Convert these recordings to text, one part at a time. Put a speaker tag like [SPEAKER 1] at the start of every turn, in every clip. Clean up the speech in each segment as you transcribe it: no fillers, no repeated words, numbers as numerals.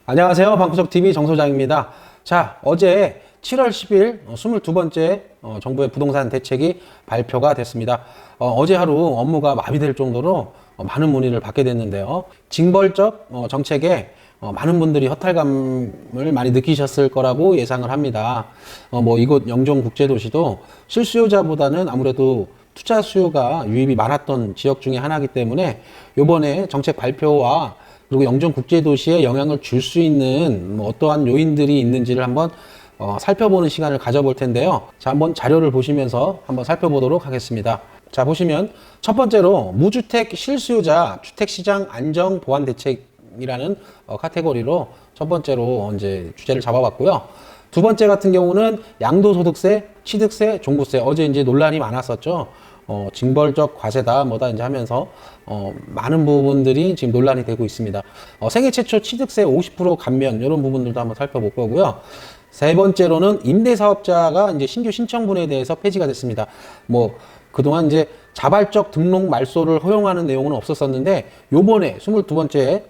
[SPEAKER 1] 안녕하세요. 방구석TV 정소장입니다. 자, 어제 7월 10일 22번째 정부의 부동산 대책이 발표가 됐습니다. 어제 하루 업무가 마비될 정도로 많은 문의를 받게 됐는데요. 징벌적 정책에 많은 분들이 허탈감을 많이 느끼셨을 거라고 예상을 합니다. 이곳 영종국제도시도 실수요자보다는 아무래도 투자 수요가 유입이 많았던 지역 중에 하나이기 때문에 이번에 정책 발표와 그리고 영종국제도시에 영향을 줄 수 있는 어떠한 요인들이 있는지를 한번 살펴보는 시간을 가져볼 텐데요. 자, 한번 자료를 보시면서 한번 살펴보도록 하겠습니다. 자, 보시면 첫 번째로 무주택 실수요자 주택시장 안정 보완 대책이라는 카테고리로 첫 번째로 이제 주제를 잡아봤고요. 두 번째 같은 경우는 양도소득세, 취득세, 종부세. 어제 이제 논란이 많았었죠. 징벌적 과세다 뭐다 이제 하면서 많은 부분들이 지금 논란이 되고 있습니다. 생애 최초 취득세 50% 감면 이런 부분들도 한번 살펴볼 거고요. 세 번째로는 임대사업자가 이제 신규 신청분에 대해서 폐지가 됐습니다. 그동안 이제 자발적 등록 말소를 허용하는 내용은 없었었는데 요번에 22번째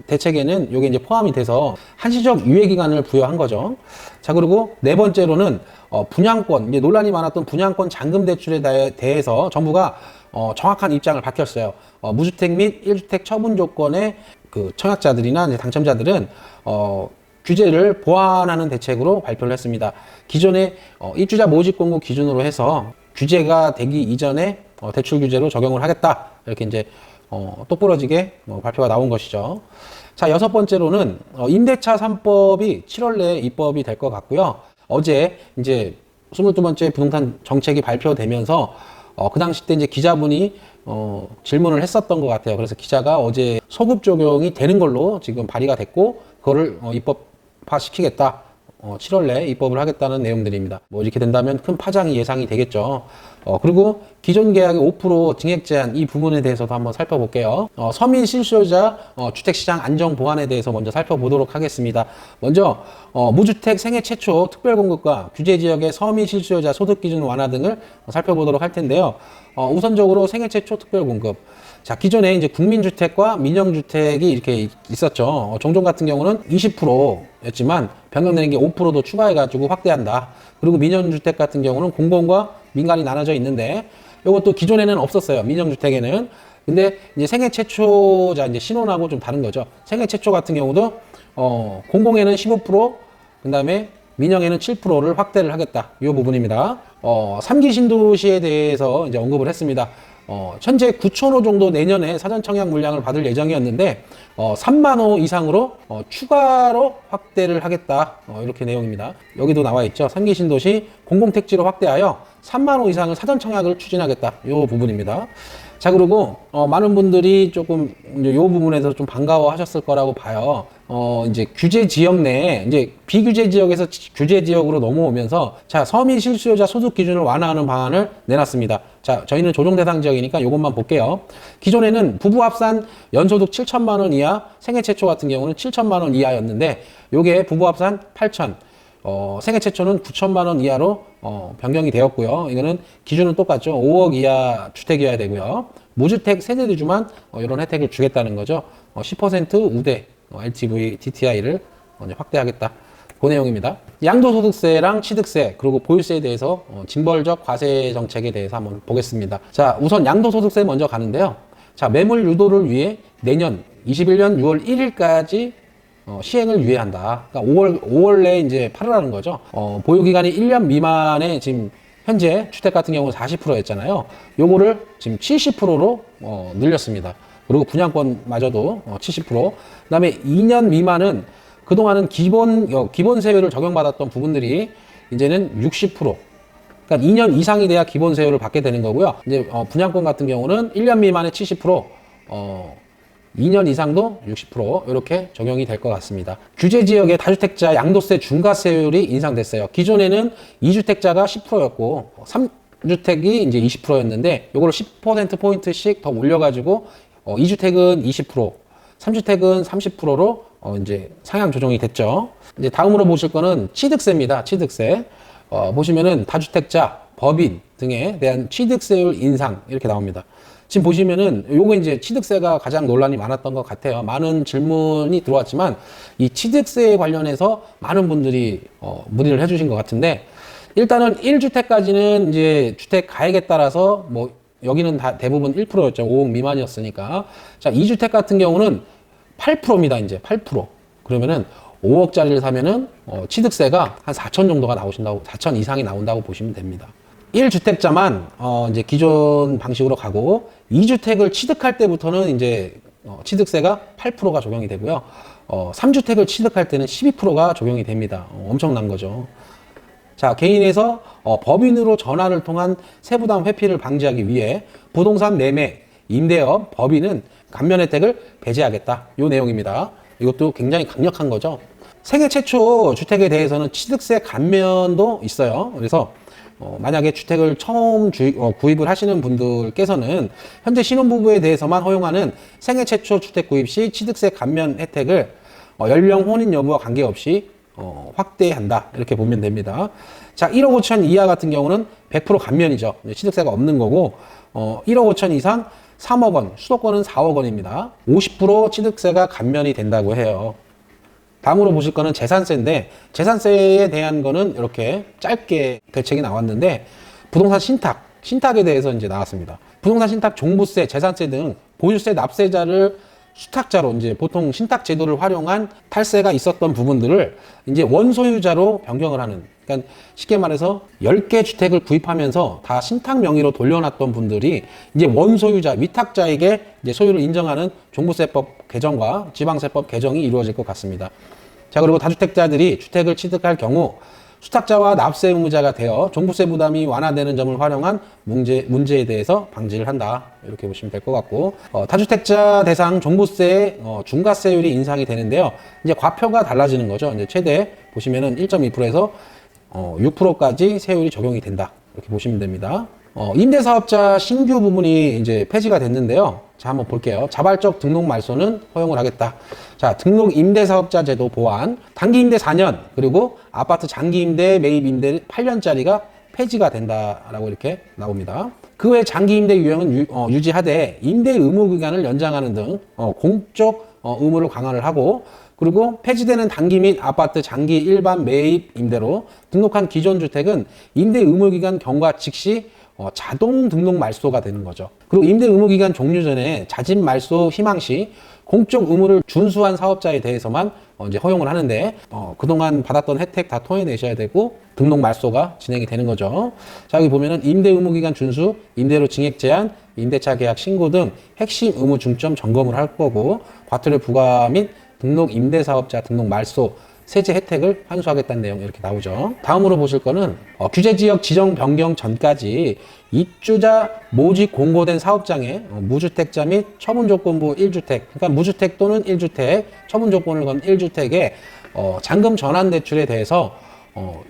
[SPEAKER 1] 대책에는 요게 이제 포함이 돼서 한시적 유예 기간을 부여한 거죠. 자, 그리고 네 번째로는 분양권, 이제 논란이 많았던 분양권 잔금 대출에 대해서 정부가 정확한 입장을 밝혔어요. 무주택 및 1주택 처분 조건의 그 청약자들이나 이제 당첨자들은 규제를 보완하는 대책으로 발표를 했습니다. 기존의 입주자 모집 공고 기준으로 해서 규제가 되기 이전에 대출 규제로 적용을 하겠다. 이렇게 이제 똑부러지게 발표가 나온 것이죠. 자, 여섯 번째로는 임대차 3법이 7월 내에 입법이 될 것 같고요. 어제 이제 22번째 부동산 정책이 발표되면서 그 당시 때 이제 기자분이 질문을 했었던 것 같아요. 그래서 기자가 어제 소급 적용이 되는 걸로 지금 발의가 됐고 그거를 입법화 시키겠다. 7월 내에 입법을 하겠다는 내용들입니다. 이렇게 된다면 큰 파장이 예상이 되겠죠. 그리고 기존 계약의 5% 증액 제한 이 부분에 대해서도 한번 살펴볼게요. 서민 실수요자 주택시장 안정 보완에 대해서 먼저 살펴보도록 하겠습니다. 먼저 무주택 생애 최초 특별공급과 규제지역의 서민 실수요자 소득기준 완화 등을 살펴보도록 할 텐데요. 우선적으로 생애 최초 특별공급. 자, 기존에 이제 국민주택과 민영주택이 이렇게 있었죠. 종종 같은 경우는 20%였지만 변경되는 게 5%도 추가해가지고 확대한다. 그리고 민영주택 같은 경우는 공공과 민간이 나눠져 있는데 이것도 기존에는 없었어요. 민영주택에는. 근데 이제 생애 최초자 이제 신혼하고 좀 다른 거죠. 생애 최초 같은 경우도 공공에는 15%, 그다음에 민영에는 7%를 확대를 하겠다. 이 부분입니다. 3기 신도시에 대해서 이제 언급을 했습니다. 현재 9,000호 정도 내년에 사전 청약 물량을 받을 예정이었는데 3만 호 이상으로 추가로 확대를 하겠다. 이렇게 내용입니다. 여기도 나와 있죠. 3기 신도시 공공택지로 확대하여 3만 호 이상을 사전 청약을 추진하겠다. 이 부분입니다. 자, 그리고 많은 분들이 조금 이제 이 부분에서 좀 반가워하셨을 거라고 봐요. 이제 규제 지역 내에 이제 비규제 지역에서 규제 지역으로 넘어오면서 자, 서민 실수요자 소득 기준을 완화하는 방안을 내놨습니다. 자, 저희는 조정 대상 지역이니까 이것만 볼게요. 기존에는 부부 합산 연소득 7천만 원 이하, 생애 최초 같은 경우는 7천만 원 이하였는데 요게 부부 합산 8천. 생애 최초는 9천만 원 이하로 변경이 되었고요. 이거는 기준은 똑같죠. 5억 이하 주택이어야 되고요. 무주택 세대주만 이런 혜택을 주겠다는 거죠. 10% 우대 LTV DTI를 확대하겠다. 그 내용입니다. 양도소득세랑 취득세 그리고 보유세에 대해서 징벌적 과세 정책에 대해서 한번 보겠습니다. 자, 우선 양도소득세 먼저 가는데요. 자, 매물 유도를 위해 내년 21년 6월 1일까지 시행을 유예한다. 그러니까 5월 내에 이제 팔으라는 거죠. 보유기간이 1년 미만의 지금 현재 주택 같은 경우는 40%였잖아요. 요거를 지금 70%로 늘렸습니다. 그리고 분양권마저도 70%. 그다음에 2년 미만은 그동안은 기본세율을 적용받았던 부분들이 이제는 60%. 그러니까 2년 이상이 돼야 기본세율을 받게 되는 거고요. 이제 분양권 같은 경우는 1년 미만의 70%, 2년 이상도 60% 이렇게 적용이 될 것 같습니다. 규제 지역의 다주택자 양도세 중과세율이 인상됐어요. 기존에는 2주택자가 10%였고 3주택이 이제 20%였는데 이걸 10% 포인트씩 더 올려가지고 2주택은 20%, 3주택은 30%로 이제 상향 조정이 됐죠. 이제 다음으로 보실 거는 취득세입니다. 취득세. 보시면은 다주택자, 법인 등에 대한 취득세율 인상 이렇게 나옵니다. 지금 보시면은 요거 이제 취득세가 가장 논란이 많았던 것 같아요. 많은 질문이 들어왔지만 이 취득세에 관련해서 많은 분들이 문의를 해주신 것 같은데, 일단은 1주택까지는 이제 주택 가액에 따라서 뭐 여기는 다 대부분 1%였죠. 5억 미만이었으니까. 자, 2주택 같은 경우는 8%입니다. 이제 8%. 그러면은 5억짜리를 사면은 취득세가 한 4천 정도가 나오신다고, 4천 이상이 나온다고 보시면 됩니다. 1주택자만 이제 기존 방식으로 가고, 2주택을 취득할 때부터는 이제 취득세가 8%가 적용이 되고요. 3주택을 취득할 때는 12%가 적용이 됩니다. 엄청난 거죠. 자, 개인에서 법인으로 전환을 통한 세부담 회피를 방지하기 위해 부동산 매매, 임대업, 법인은 감면 혜택을 배제하겠다. 이 내용입니다. 이것도 굉장히 강력한 거죠. 세계 최초 주택에 대해서는 취득세 감면도 있어요. 그래서 만약에 주택을 처음 구입을 하시는 분들께서는 현재 신혼부부에 대해서만 허용하는 생애 최초 주택 구입 시 취득세 감면 혜택을 연령 혼인 여부와 관계없이 확대한다. 이렇게 보면 됩니다. 자, 1억 5천 이하 같은 경우는 100% 감면이죠. 취득세가 없는 거고, 1억 5천 이상 3억 원, 수도권은 4억 원입니다. 50% 취득세가 감면이 된다고 해요. 다음으로 보실 거는 재산세인데, 재산세에 대한 거는 이렇게 짧게 대책이 나왔는데, 부동산 신탁에 대해서 이제 나왔습니다. 부동산 신탁, 종부세, 재산세 등 보유세 납세자를 수탁자로, 이제 보통 신탁 제도를 활용한 탈세가 있었던 부분들을 이제 원소유자로 변경을 하는, 그러니까 쉽게 말해서 10개 주택을 구입하면서 다 신탁 명의로 돌려놨던 분들이 이제 원소유자, 위탁자에게 이제 소유를 인정하는 종부세법 개정과 지방세법 개정이 이루어질 것 같습니다. 자, 그리고 다주택자들이 주택을 취득할 경우 수탁자와 납세 의무자가 되어 종부세 부담이 완화되는 점을 활용한 문제에 대해서 방지를 한다. 이렇게 보시면 될 것 같고, 다주택자 대상 종부세 중과세율이 인상이 되는데요. 이제 과표가 달라지는 거죠. 이제 최대 보시면은 1.2%에서 6%까지 세율이 적용이 된다. 이렇게 보시면 됩니다. 임대사업자 신규 부분이 이제 폐지가 됐는데요. 자, 한번 볼게요. 자발적 등록 말소는 허용을 하겠다. 자, 등록 임대사업자 제도 보완, 단기 임대 4년, 그리고 아파트 장기 임대, 매입 임대 8년짜리가 폐지가 된다라고 이렇게 나옵니다. 그 외 장기 임대 유형은 유지하되 임대 의무 기간을 연장하는 등 공적 의무를 강화를 하고, 그리고 폐지되는 단기 및 아파트 장기 일반 매입 임대로 등록한 기존 주택은 임대 의무 기간 경과 즉시 자동 등록 말소가 되는 거죠. 그리고 임대 의무 기간 종료 전에 자진 말소 희망 시 공적 의무를 준수한 사업자에 대해서만 이제 허용을 하는데, 그동안 받았던 혜택 다 토해내셔야 되고 등록 말소가 진행이 되는 거죠. 자, 여기 보면은 임대 의무 기간 준수, 임대료 증액 제한, 임대차 계약 신고 등 핵심 의무 중점 점검을 할 거고, 과태료 부과 및 등록 임대사업자 등록 말소 세제 혜택을 환수하겠다는 내용 이렇게 나오죠. 다음으로 보실 거는 규제지역 지정 변경 전까지 입주자 모집 공고된 사업장에 무주택자 및 처분조건부 1주택, 그러니까 무주택 또는 1주택, 처분조건을 건 1주택에 잔금 전환 대출에 대해서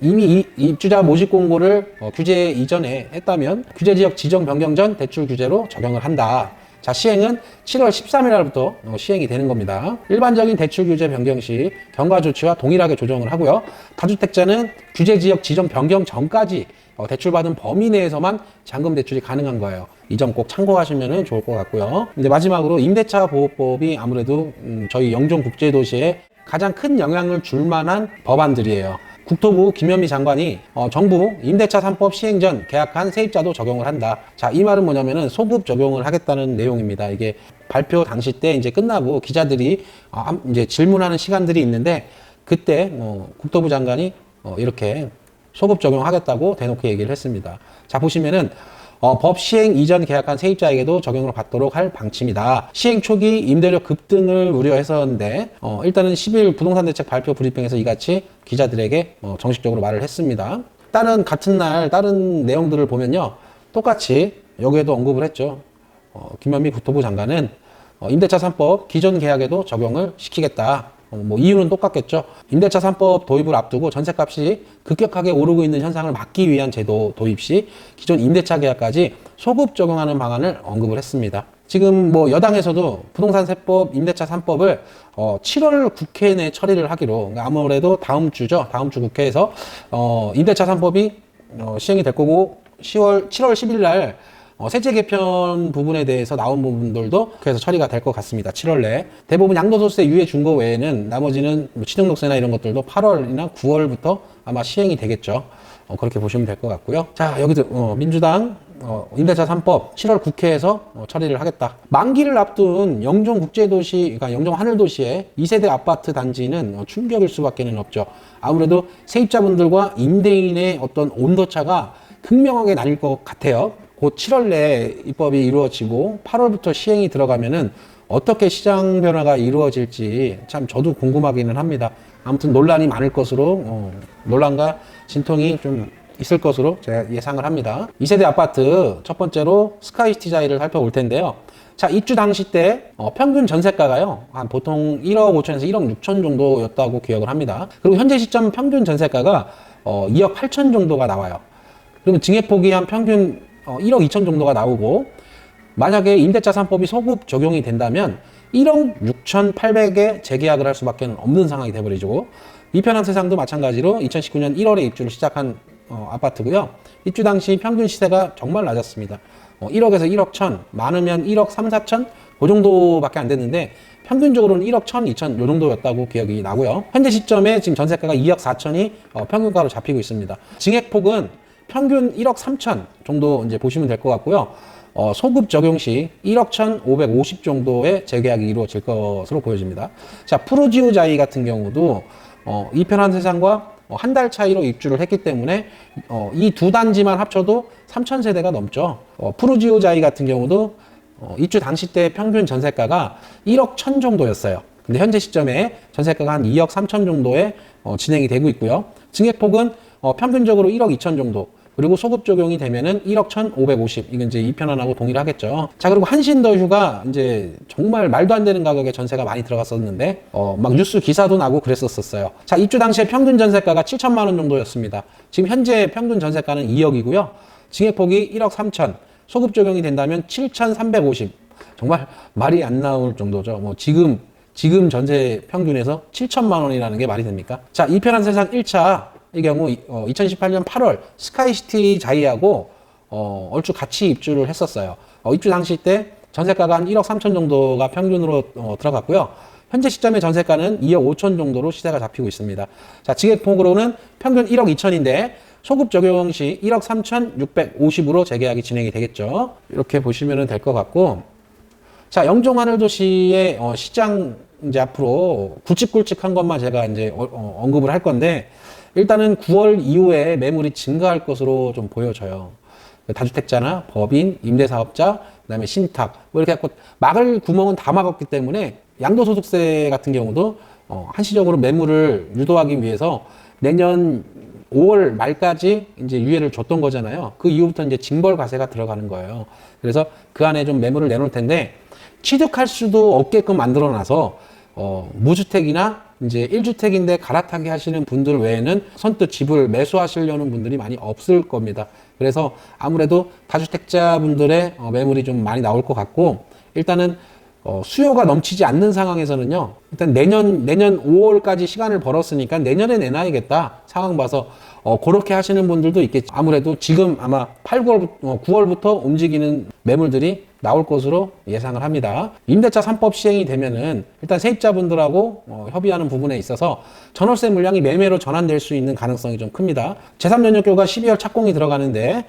[SPEAKER 1] 이미 입주자 모집 공고를 규제 이전에 했다면 규제지역 지정 변경 전 대출 규제로 적용을 한다. 자, 시행은 7월 13일 날부터 시행이 되는 겁니다. 일반적인 대출 규제 변경 시 경과 조치와 동일하게 조정을 하고요. 다주택자는 규제지역 지정 변경 전까지 대출받은 범위 내에서만 잔금 대출이 가능한 거예요. 이 점 꼭 참고하시면 좋을 것 같고요. 이제 마지막으로 임대차 보호법이 아무래도 저희 영종국제도시에 가장 큰 영향을 줄 만한 법안들이에요. 국토부 김현미 장관이 정부 임대차 3법 시행 전 계약한 세입자도 적용을 한다. 자, 이 말은 뭐냐면은 소급 적용을 하겠다는 내용입니다. 이게 발표 당시 때 이제 끝나고 기자들이 이제 질문하는 시간들이 있는데, 그때 국토부 장관이 이렇게 소급 적용하겠다고 대놓고 얘기를 했습니다. 자, 보시면은 법 시행 이전 계약한 세입자에게도 적용을 받도록 할 방침이다. 시행 초기 임대료 급등을 우려했었는데 일단은 10일 부동산 대책 발표 브리핑에서 이같이 기자들에게 정식적으로 말을 했습니다. 같은 날 다른 내용들을 보면요, 똑같이 여기에도 언급을 했죠. 김현미 국토부 장관은 임대차 3법 기존 계약에도 적용을 시키겠다. 이유는 똑같겠죠. 임대차 3법 도입을 앞두고 전셋값이 급격하게 오르고 있는 현상을 막기 위한 제도 도입 시 기존 임대차 계약까지 소급 적용하는 방안을 언급을 했습니다. 지금 뭐 여당에서도 부동산 세법, 임대차 3법을 7월 국회 내 처리를 하기로, 그러니까 아무래도 다음 주죠. 다음 주 국회에서 임대차 3법이 시행이 될 거고 7월 10일 날 세제 개편 부분에 대해서 나온 부분들도 그래서 처리가 될 것 같습니다. 7월 내. 대부분 양도소득세 유예 준거 외에는 나머지는 뭐 취등록세나 이런 것들도 8월이나 9월부터 아마 시행이 되겠죠. 그렇게 보시면 될 것 같고요. 자, 여기도 민주당 임대차 3법 7월 국회에서 처리를 하겠다. 만기를 앞둔 영종 국제도시, 그러니까 영종 하늘도시의 2세대 아파트 단지는 충격일 수밖에 없죠. 아무래도 세입자분들과 임대인의 어떤 온도차가 극명하게 나뉠 것 같아요. 곧 7월 내에 입법이 이루어지고 8월부터 시행이 들어가면은 어떻게 시장 변화가 이루어질지 참 저도 궁금하기는 합니다. 아무튼 논란이 많을 것으로, 논란과 진통이 좀 있을 것으로 제가 예상을 합니다. 2세대 아파트 첫 번째로 스카이시티 자이를 살펴볼 텐데요. 자, 입주 당시 때 평균 전세가가요, 한 보통 1억 5천에서 1억 6천 정도였다고 기억을 합니다. 그리고 현재 시점 평균 전세가가 2억 8천 정도가 나와요. 그러면 증액폭이 한 평균 1억 2천 정도가 나오고, 만약에 임대차 3법이 소급 적용이 된다면 1억 6,800에 재계약을 할 수밖에 없는 상황이 돼버리죠. 이편한 세상도 마찬가지로 2019년 1월에 입주를 시작한 아파트고요. 입주 당시 평균 시세가 정말 낮았습니다. 1억에서 1억 1천, 많으면 1억 3, 4천 그 정도밖에 안 됐는데 평균적으로는 1억 1천, 2천 요 정도였다고 기억이 나고요. 현재 시점에 지금 전세가가 2억 4천이 평균가로 잡히고 있습니다. 증액폭은 평균 1억 3천 정도 이제 보시면 될 것 같고요. 소급 적용 시 1억 1,550 정도의 재계약이 이루어질 것으로 보여집니다. 자, 프루지오자이 같은 경우도 이편한 세상과 한 달 차이로 입주를 했기 때문에 이 두 단지만 합쳐도 3,000세대가 넘죠. 프루지오자이 같은 경우도 입주 당시 때 평균 전세가가 1억 1천 정도였어요. 근데 현재 시점에 전세가가 한 2억 3천 정도에 진행이 되고 있고요. 증액폭은 평균적으로 1억 2천 정도, 그리고 소급 적용이 되면은 1억 1,550. 이건 이제 이편안하고 동의를 하겠죠. 자, 그리고 한신더휴가 이제 정말 말도 안 되는 가격에 전세가 많이 들어갔었는데, 막 뉴스 기사도 나고 그랬었어요. 자, 입주 당시에 평균 전세가가 7천만 원 정도였습니다. 지금 현재 평균 전세가는 2억이고요. 증액폭이 1억 3천. 소급 적용이 된다면 7,350. 정말 말이 안 나올 정도죠. 뭐 지금 전세 평균에서 7천만 원이라는 게 말이 됩니까? 자, 이편한 세상 1차 이 경우 2018년 8월 스카이시티 자이하고 얼추 같이 입주를 했었어요. 입주 당시 때 전세가가 한 1억 3천 정도가 평균으로 들어갔고요. 현재 시점의 전세가는 2억 5천 정도로 시세가 잡히고 있습니다. 자, 증액폭으로는 평균 1억 2천인데 소급 적용 시 1억 3,650으로 재계약이 진행이 되겠죠. 이렇게 보시면 될 것 같고, 자, 영종 하늘도시의 시장 이제 앞으로 굵직굵직한 것만 제가 이제 언급을 할 건데, 일단은 9월 이후에 매물이 증가할 것으로 좀 보여져요. 다주택자나 법인, 임대사업자, 그다음에 신탁, 뭐 이렇게 해서 막을 구멍은 다 막았기 때문에 양도소득세 같은 경우도 한시적으로 매물을 유도하기 위해서 내년 5월 말까지 이제 유예를 줬던 거잖아요. 그 이후부터 이제 징벌 과세가 들어가는 거예요. 그래서 그 안에 좀 매물을 내놓을 텐데, 취득할 수도 없게끔 만들어 놔서 무주택이나 이제 1주택인데 갈아타기 하시는 분들 외에는 선뜻 집을 매수하시려는 분들이 많이 없을 겁니다. 그래서 아무래도 다주택자 분들의 매물이 좀 많이 나올 것 같고, 일단은 수요가 넘치지 않는 상황에서는요, 일단 내년 5월까지 시간을 벌었으니까 내년에 내놔야겠다 상황 봐서 그렇게 하시는 분들도 있겠죠. 아무래도 지금 아마 9월부터 움직이는 매물들이 나올 것으로 예상을 합니다. 임대차 3법 시행이 되면은 일단 세입자분들하고 협의하는 부분에 있어서 전월세 물량이 매매로 전환될 수 있는 가능성이 좀 큽니다. 제3연역교가 12월 착공이 들어가는데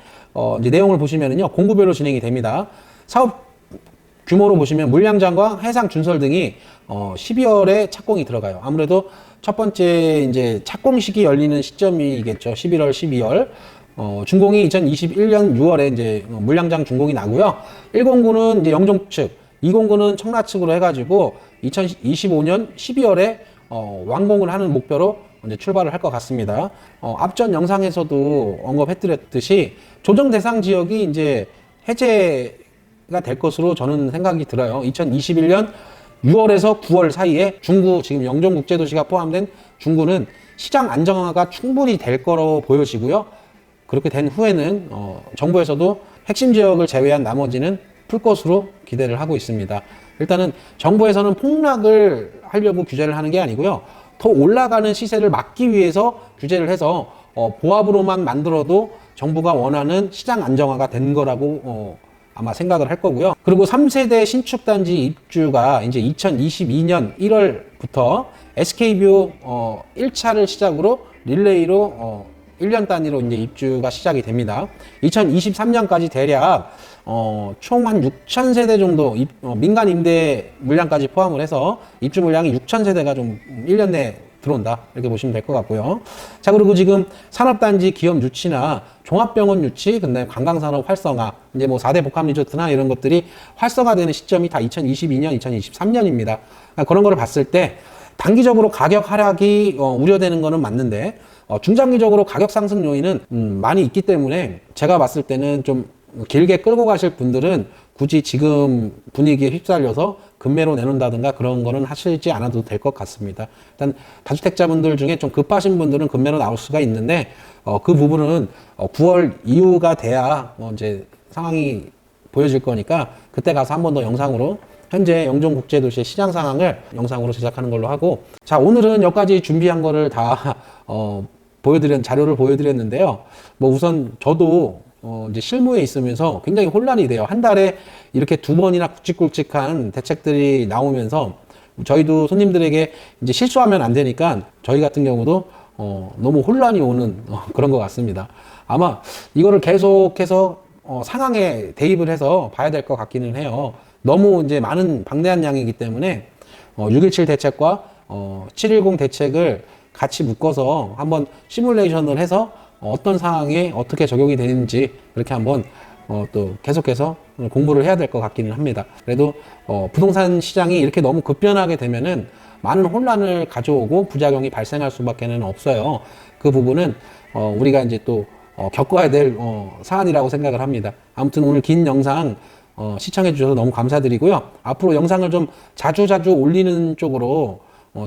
[SPEAKER 1] 이제 내용을 보시면은요, 공구별로 진행이 됩니다. 사업 규모로 보시면 물량장과 해상 준설 등이 12월에 착공이 들어가요. 아무래도 첫 번째 이제 착공식이 열리는 시점이겠죠. 11월, 12월. 준공이 2021년 6월에 이제 물량장 준공이 나고요. 109는 이제 영종 측, 209는 청라 측으로 해가지고 2025년 12월에 완공을 하는 목표로 이제 출발을 할 것 같습니다. 앞전 영상에서도 언급해드렸듯이 조정 대상 지역이 이제 해제가 될 것으로 저는 생각이 들어요. 2021년 6월에서 9월 사이에 중구, 지금 영종국제도시가 포함된 중구는 시장 안정화가 충분히 될 거로 보여지고요. 그렇게 된 후에는 정부에서도 핵심 지역을 제외한 나머지는 풀 것으로 기대를 하고 있습니다. 일단은 정부에서는 폭락을 하려고 규제를 하는 게 아니고요. 더 올라가는 시세를 막기 위해서 규제를 해서 보합으로만 만들어도 정부가 원하는 시장 안정화가 된 거라고 아마 생각을 할 거고요. 그리고 3세대 신축단지 입주가 이제 2022년 1월부터 SK뷰 1차를 시작으로 릴레이로 1년 단위로 이제 입주가 시작이 됩니다. 2023년까지 대략 총 한 6,000세대 정도 민간 임대 물량까지 포함을 해서 입주 물량이 6,000세대가 좀 1년 내에 들어온다 이렇게 보시면 될 것 같고요. 자, 그리고 지금 산업단지 기업 유치나 종합병원 유치, 근데 관광산업 활성화, 이제 뭐 4대 복합 리조트나 이런 것들이 활성화되는 시점이 다 2022년, 2023년입니다. 그런 거를 봤을 때 단기적으로 가격 하락이 우려되는 거는 맞는데 중장기적으로 가격 상승 요인은 많이 있기 때문에 제가 봤을 때는 좀 길게 끌고 가실 분들은 굳이 지금 분위기에 휩쓸려서 급매로 내놓는다든가 그런 거는 하시지 않아도 될 것 같습니다. 일단 다주택자분들 중에 좀 급하신 분들은 급매로 나올 수가 있는데 그 부분은 9월 이후가 돼야 이제 상황이 보여질 거니까 그때 가서 한 번 더 영상으로 현재 영종국제도시의 시장 상황을 영상으로 제작하는 걸로 하고, 자, 오늘은 여기까지 준비한 거를 다 자료를 보여드렸는데요. 뭐 우선 저도 이제 실무에 있으면서 굉장히 혼란이 돼요. 한 달에 이렇게 2번이나 굵직굵직한 대책들이 나오면서 저희도 손님들에게 이제 실수하면 안 되니까 저희 같은 경우도 너무 혼란이 오는 그런 것 같습니다. 아마 이거를 계속해서 상황에 대입을 해서 봐야 될 것 같기는 해요. 너무 이제 많은 방대한 양이기 때문에 6.17 대책과 7.10 대책을 같이 묶어서 한번 시뮬레이션을 해서 어떤 상황에 어떻게 적용이 되는지 그렇게 한번 또 계속해서 공부를 해야 될 것 같기는 합니다. 그래도 부동산 시장이 이렇게 너무 급변하게 되면은 많은 혼란을 가져오고 부작용이 발생할 수밖에는 없어요. 그 부분은 우리가 이제 또 겪어야 될 사안이라고 생각을 합니다. 아무튼 오늘 긴 영상 시청해 주셔서 너무 감사드리고요. 앞으로 영상을 좀 자주 올리는 쪽으로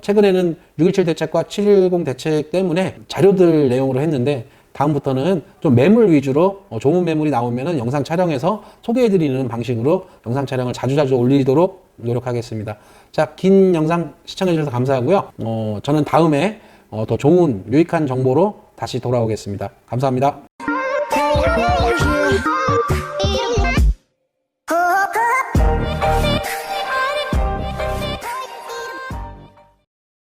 [SPEAKER 1] 최근에는 6.17 대책과 7.10 대책 때문에 자료들 내용으로 했는데 다음부터는 좀 매물 위주로 좋은 매물이 나오면은 영상 촬영해서 소개해 드리는 방식으로 영상 촬영을 자주 올리도록 노력하겠습니다. 자, 긴 영상 시청해 주셔서 감사하고요. 저는 다음에 더 좋은 유익한 정보로 다시 돌아오겠습니다. 감사합니다.